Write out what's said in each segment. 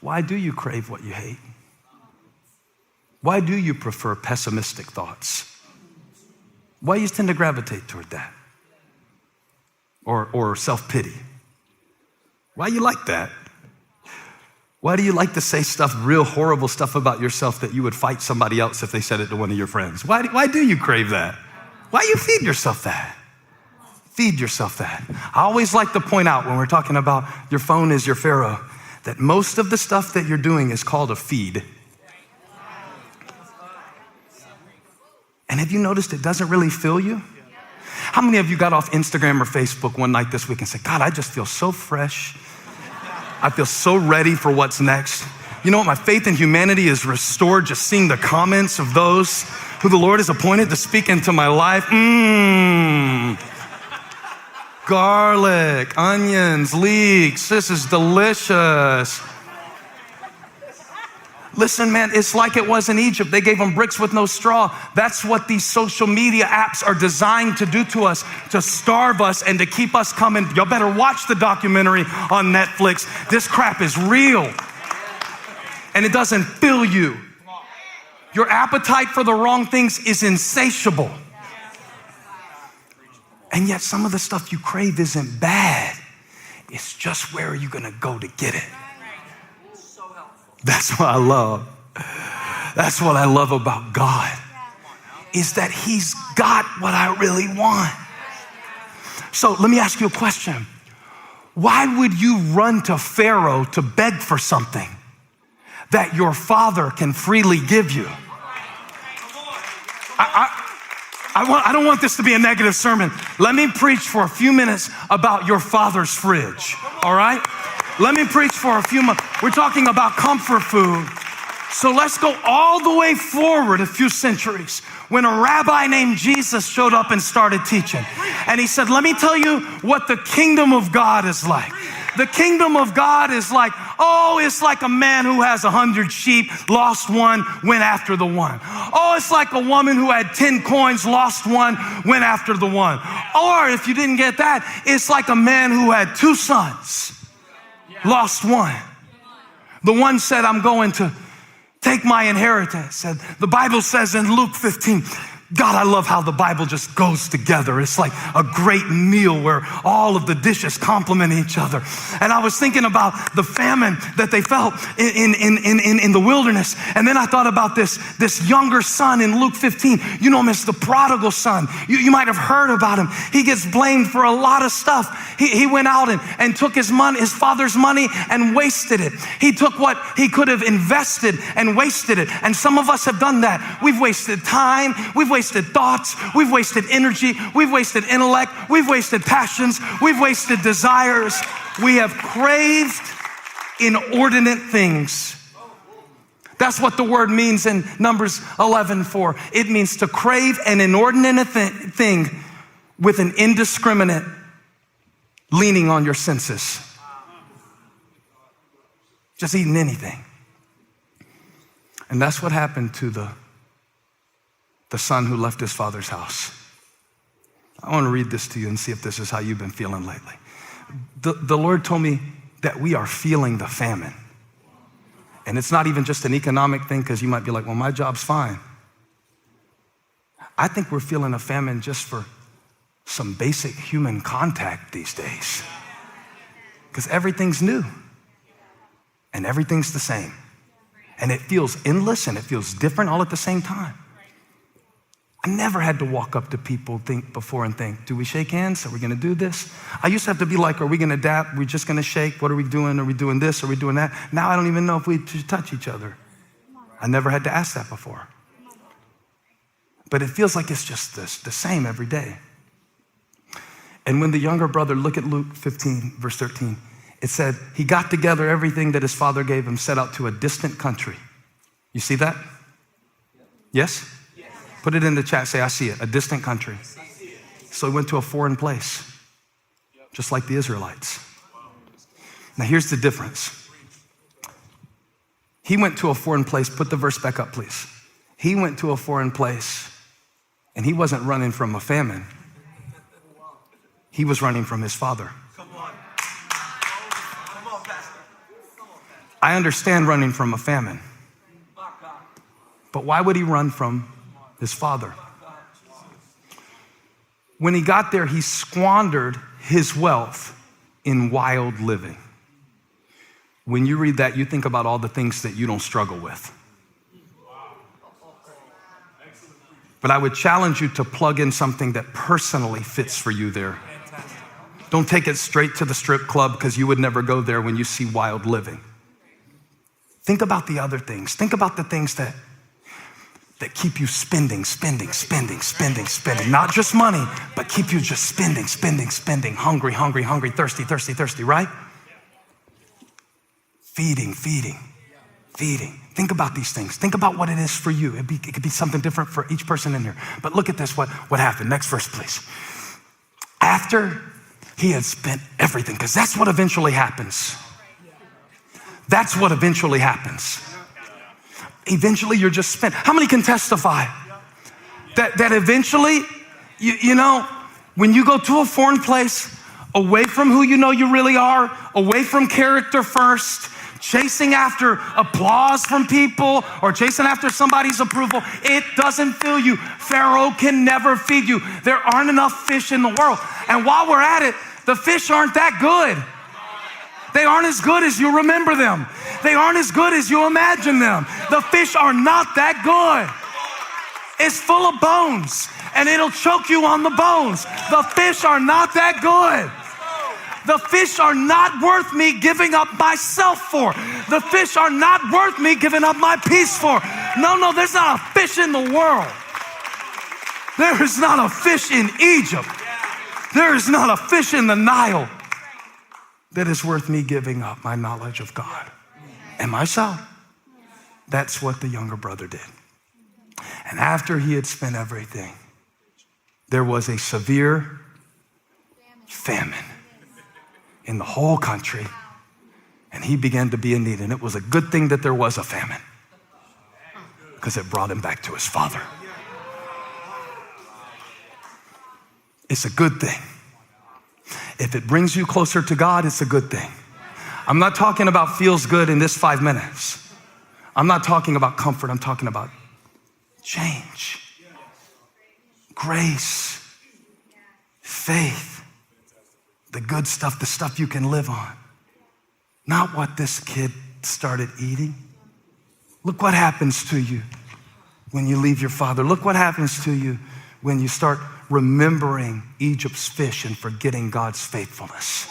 why do you crave what you hate? Why do you prefer pessimistic thoughts? Why do you tend to gravitate toward that? Or self-pity? Why you like that? Why do you like to say stuff, real horrible stuff about yourself that you would fight somebody else if they said it to one of your friends? Why do you crave that? Why do you feed yourself that? Feed yourself that. I always like to point out when we're talking about your phone is your Pharaoh, that most of the stuff that you're doing is called a feed. And have you noticed it doesn't really fill you? How many of you got off Instagram or Facebook one night this week and said, God, I just feel so fresh. I feel so ready for what's next. You know what? My faith in humanity is restored just seeing the comments of those who the Lord has appointed to speak into my life. Garlic, onions, leeks. This is delicious. Listen, man, it's like it was in Egypt. They gave them bricks with no straw. That's what these social media apps are designed to do to us, to starve us and to keep us coming. Y'all better watch the documentary on Netflix. This crap is real. And it doesn't fill you. Your appetite for the wrong things is insatiable. And yet some of the stuff you crave isn't bad. It's just where are you going to go to get it? That's what I love. That's what I love about God, is that he's got what I really want. So let me ask you a question. Why would you run to Pharaoh to beg for something that your father can freely give you? I don't want this to be a negative sermon. Let me preach for a few minutes about your father's fridge, all right? Let me preach for a few months. We're talking about comfort food. So let's go all the way forward a few centuries when a rabbi named Jesus showed up and started teaching. And he said, let me tell you what the kingdom of God is like. The kingdom of God is like, it's like a man who has 100 sheep, lost one, went after the one. It's like a woman who had 10 coins, lost one, went after the one. Or if you didn't get that, it's like a man who had 2 sons. Lost one. The one said, I'm going to take my inheritance. And the Bible says in Luke 15, God, I love how the Bible just goes together. It's like a great meal where all of the dishes complement each other. And I was thinking about the famine that they felt in the wilderness. And then I thought about this younger son in Luke 15. You know him as the prodigal son. You might have heard about him. He gets blamed for a lot of stuff. He went out and took his father's money and wasted it. He took what he could have invested and wasted it. And some of us have done that. We've wasted time. We've wasted thoughts. We've wasted energy. We've wasted intellect. We've wasted passions. We've wasted desires. We have craved inordinate things. That's what the word means in Numbers 11:4. It means to crave an inordinate thing with an indiscriminate leaning on your senses. Just eating anything. And that's what happened to the son who left his father's house. I want to read this to you and see if this is how you've been feeling lately. The Lord told me that we are feeling the famine. And it's not even just an economic thing, because you might be like, well, my job's fine. I think we're feeling a famine just for some basic human contact these days. Because everything's new. And everything's the same. And it feels endless and it feels different all at the same time. I never had to walk up to people before and think, do we shake hands? Are we gonna do this? I used to have to be like, are we gonna dap? Are we just gonna shake? What are we doing? Are we doing this? Are we doing that? Now I don't even know if we should touch each other. I never had to ask that before. But it feels like it's just the same every day. And when the younger brother, look at Luke 15, verse 13, it said, he got together everything that his father gave him, set out to a distant country. You see that? Yes? Put it in the chat, say, I see it, a distant country. So he went to a foreign place, just like the Israelites. Now here's the difference. He went to a foreign place, put the verse back up, please. He went to a foreign place, and he wasn't running from a famine. He was running from his father. I understand running from a famine. But why would he run from his father? When he got there, he squandered his wealth in wild living. When you read that, you think about all the things that you don't struggle with. But I would challenge you to plug in something that personally fits for you there. Don't take it straight to the strip club because you would never go there when you see wild living. Think about the other things. Think about the things that keep you spending. Not just money, but keep you just spending. Hungry, thirsty, right? Feeding. Think about these things. Think about what it is for you. It could be something different for each person in here. But look at this, what happened. Next verse, please. After he had spent everything, because that's what eventually happens. That's what eventually happens. Eventually you're just spent. How many can testify that eventually, you know, when you go to a foreign place, away from who you know you really are, away from character first, chasing after applause from people or chasing after somebody's approval, it doesn't fill you. Pharaoh can never feed you. There aren't enough fish in the world. And while we're at it, the fish aren't that good. They aren't as good as you remember them. They aren't as good as you imagine them. The fish are not that good. It's full of bones and it'll choke you on the bones. The fish are not that good. The fish are not worth me giving up myself for. The fish are not worth me giving up my peace for. No, there's not a fish in the world. There is not a fish in Egypt. There is not a fish in the Nile that is worth me giving up my knowledge of God and myself. That's what the younger brother did. And after he had spent everything, there was a severe famine in the whole country, and he began to be in need. And it was a good thing that there was a famine because it brought him back to his father. It's a good thing. If it brings you closer to God, it's a good thing. I'm not talking about feels good in this 5 minutes. I'm not talking about comfort. I'm talking about change, grace, faith. The good stuff, the stuff you can live on. Not what this kid started eating. Look what happens to you when you leave your father. Look what happens to you when you start remembering Egypt's fish and forgetting God's faithfulness.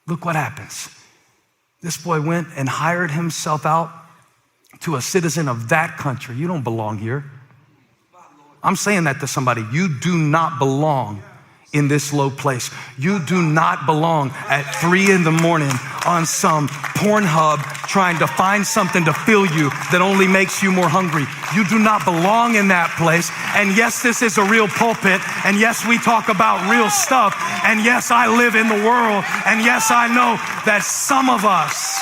Look what happens. This boy went and hired himself out to a citizen of that country. You don't belong here. I'm saying that to somebody. You do not belong in this low place. You do not belong at 3 a.m. on some Pornhub trying to find something to fill you that only makes you more hungry. You do not belong in that place. And yes, this is a real pulpit. And yes, we talk about real stuff. And yes, I live in the world. And yes, I know that some of us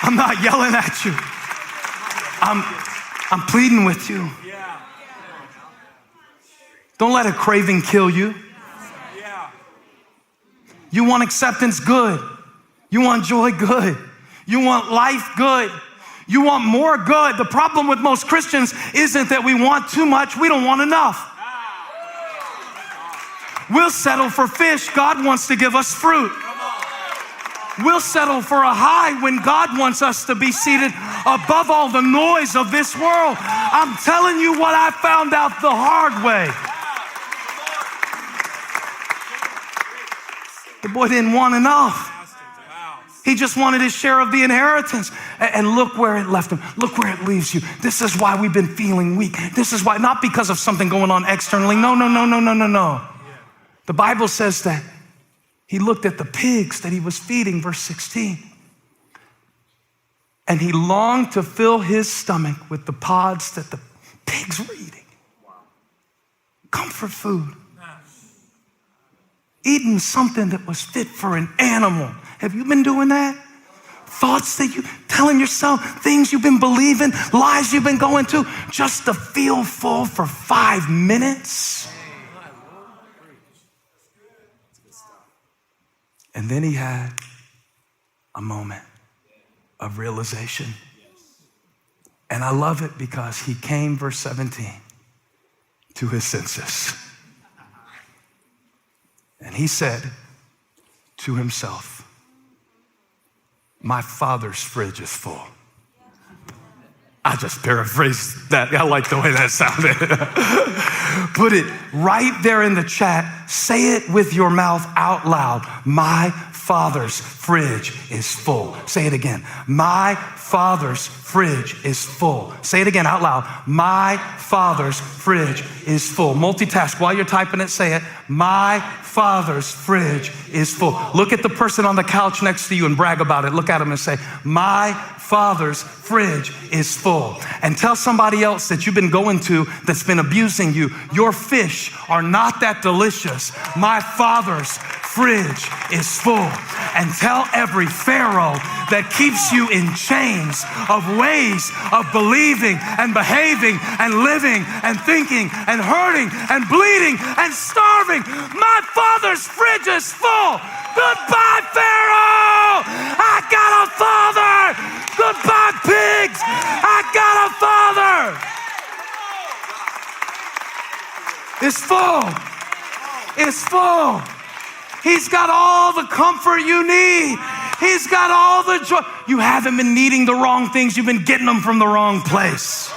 I'm not yelling at you. I'm pleading with you. Don't let a craving kill you. You want acceptance, good. You want joy, good. You want life, good. You want more, good. The problem with most Christians isn't that we want too much, we don't want enough. We'll settle for fish. God wants to give us fruit. We'll settle for a high when God wants us to be seated above all the noise of this world. I'm telling you what I found out the hard way. The boy didn't want enough. He just wanted his share of the inheritance. And look where it left him. Look where it leaves you. This is why we've been feeling weak. This is why, not because of something going on externally. No. The Bible says that he looked at the pigs that he was feeding, verse 16. And he longed to fill his stomach with the pods that the pigs were eating. Comfort food. Eating something that was fit for an animal. Have you been doing that? Thoughts that you telling yourself, things you've been believing, lies you've been going to, just to feel full for 5 minutes. And then he had a moment of realization. And I love it because he came, verse 17, to his senses. And he said to himself, my father's fridge is full. I just paraphrased that. I like the way that sounded. Put it right there in the chat. Say it with your mouth out loud. My father's fridge is full. Say it again. My father's fridge is full. Say it again out loud. My father's fridge is full. Multitask. While you're typing it, say it. My father's fridge is full. Look at the person on the couch next to you and brag about it. Look at him and say, my father's fridge is full. And tell somebody else that you've been going to that's been abusing you, your fish are not that delicious. My father's fridge is full. And tell every Pharaoh that keeps you in chains of ways of believing and behaving and living and thinking and hurting and bleeding and starving. My father's fridge is full. Goodbye, Pharaoh. I got a father. Goodbye, pigs. I got a father. It's full. It's full. He's got all the comfort you need. He's got all the joy. You haven't been needing the wrong things. You've been getting them from the wrong place.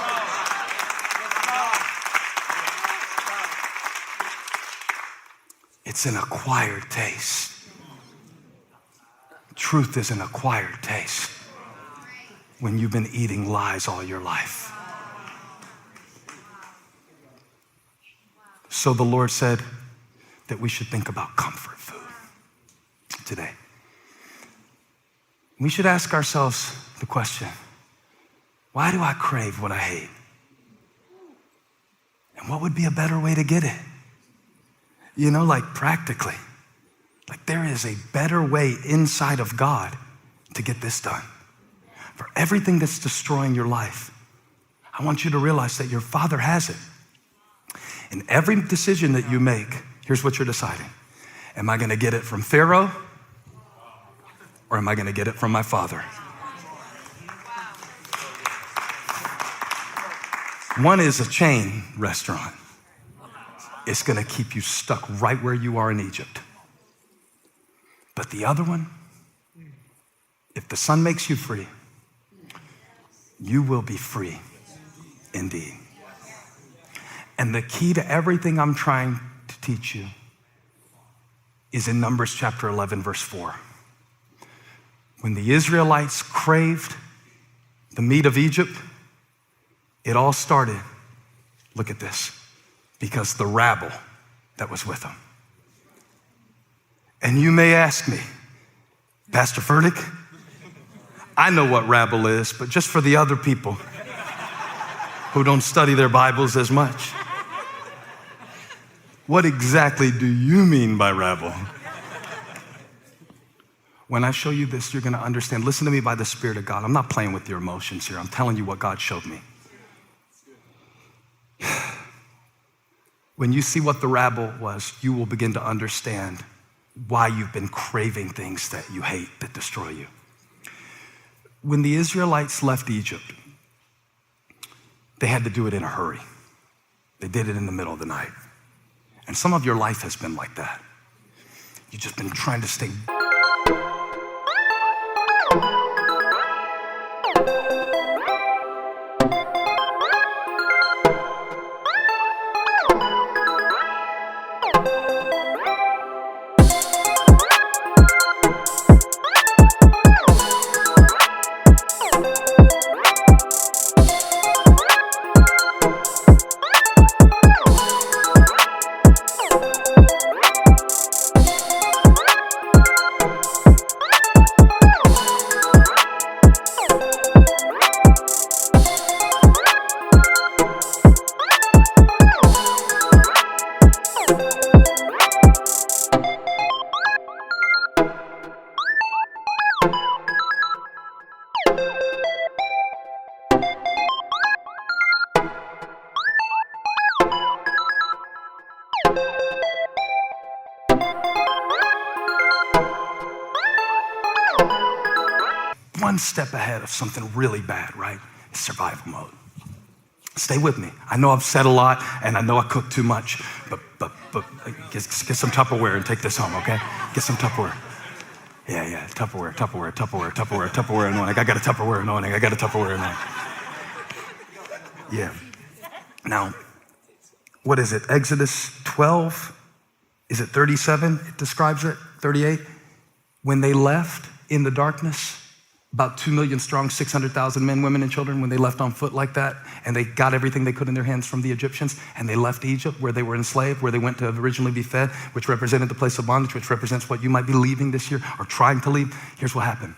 It's an acquired taste. Truth is an acquired taste when you've been eating lies all your life. So the Lord said that we should think about comfort food today. We should ask ourselves the question, why do I crave what I hate? And what would be a better way to get it? You know, like practically, like there is a better way inside of God to get this done. For everything that's destroying your life, I want you to realize that your Father has it. In every decision that you make, here's what you're deciding. Am I gonna get it from Pharaoh or am I gonna get it from my Father? One is a chain restaurant. It's gonna keep you stuck right where you are in Egypt. But the other one, if the Son makes you free, you will be free indeed. And the key to everything I'm trying to teach you is in Numbers chapter 11, verse 4. When the Israelites craved the meat of Egypt, it all started, look at this, because the rabble that was with them. And you may ask me, Pastor Furtick, I know what rabble is, but just for the other people who don't study their Bibles as much, what exactly do you mean by rabble? When I show you this, you're gonna understand. Listen to me by the Spirit of God. I'm not playing with your emotions here. I'm telling you what God showed me. When you see what the rabble was, you will begin to understand why you've been craving things that you hate, that destroy you. When the Israelites left Egypt, they had to do it in a hurry. They did it in the middle of the night. And some of your life has been like that. You've just been trying to stay. one step ahead of something really bad, right? It's survival mode. Stay with me. I know I've said a lot, and I know I cook too much, but get some Tupperware and take this home, okay? Get some Tupperware. Yeah, Tupperware anointing. I got a Tupperware anointing. Yeah. Now, what is it? Exodus 12? Is it 37? It describes it. 38? When they left in the darkness, about 2 million strong, 600,000 men, women, and children, when they left on foot like that, and they got everything they could in their hands from the Egyptians, and they left Egypt, where they were enslaved, where they went to originally be fed, which represented the place of bondage, which represents what you might be leaving this year or trying to leave. Here's what happened.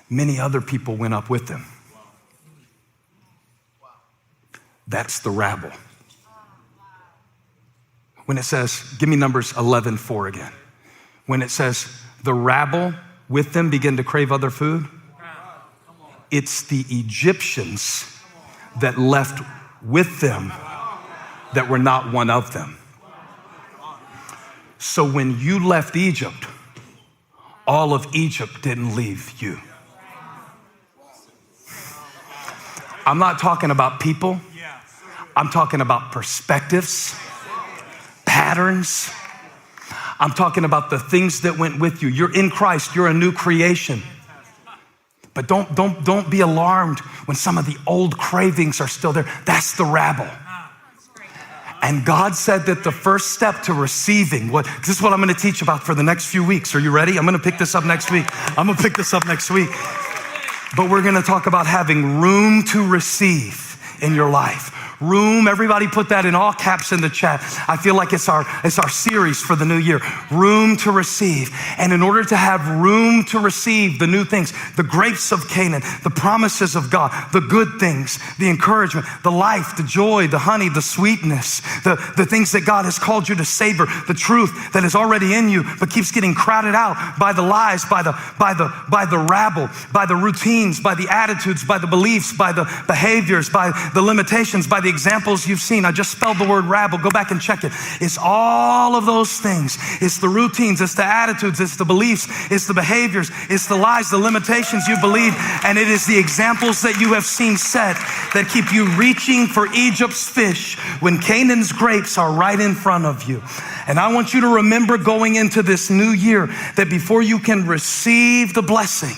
Many other people went up with them. That's the rabble. When it says, give me Numbers 11:4 again. When it says, the rabble with them began to crave other food, it's the Egyptians that left with them that were not one of them. So when you left Egypt, all of Egypt didn't leave you. I'm not talking about people. I'm talking about perspectives, patterns. I'm talking about the things that went with you. You're in Christ. You're a new creation. But don't be alarmed when some of the old cravings are still there. That's the rabble. And God said that the first step to receiving, this is what I'm going to teach about for the next few weeks. Are you ready? I'm going to pick this up next week. But we're going to talk about having room to receive in your life. Room, everybody put that in all caps in the chat. I feel like it's our series for the new year. Room to receive. And in order to have room to receive the new things, the grapes of Canaan, the promises of God, the good things, the encouragement, the life, the joy, the honey, the sweetness, the things that God has called you to savor, the truth that is already in you but keeps getting crowded out by the lies, by the rabble, by the routines, by the attitudes, by the beliefs, by the behaviors, by the limitations, by the examples you've seen. I just spelled the word rabble. Go back and check it. It's all of those things. It's the routines, it's the attitudes, it's the beliefs, it's the behaviors, it's the lies, the limitations you believe, and it is the examples that you have seen set that keep you reaching for Egypt's fish when Canaan's grapes are right in front of you. And I want you to remember going into this new year that before you can receive the blessing,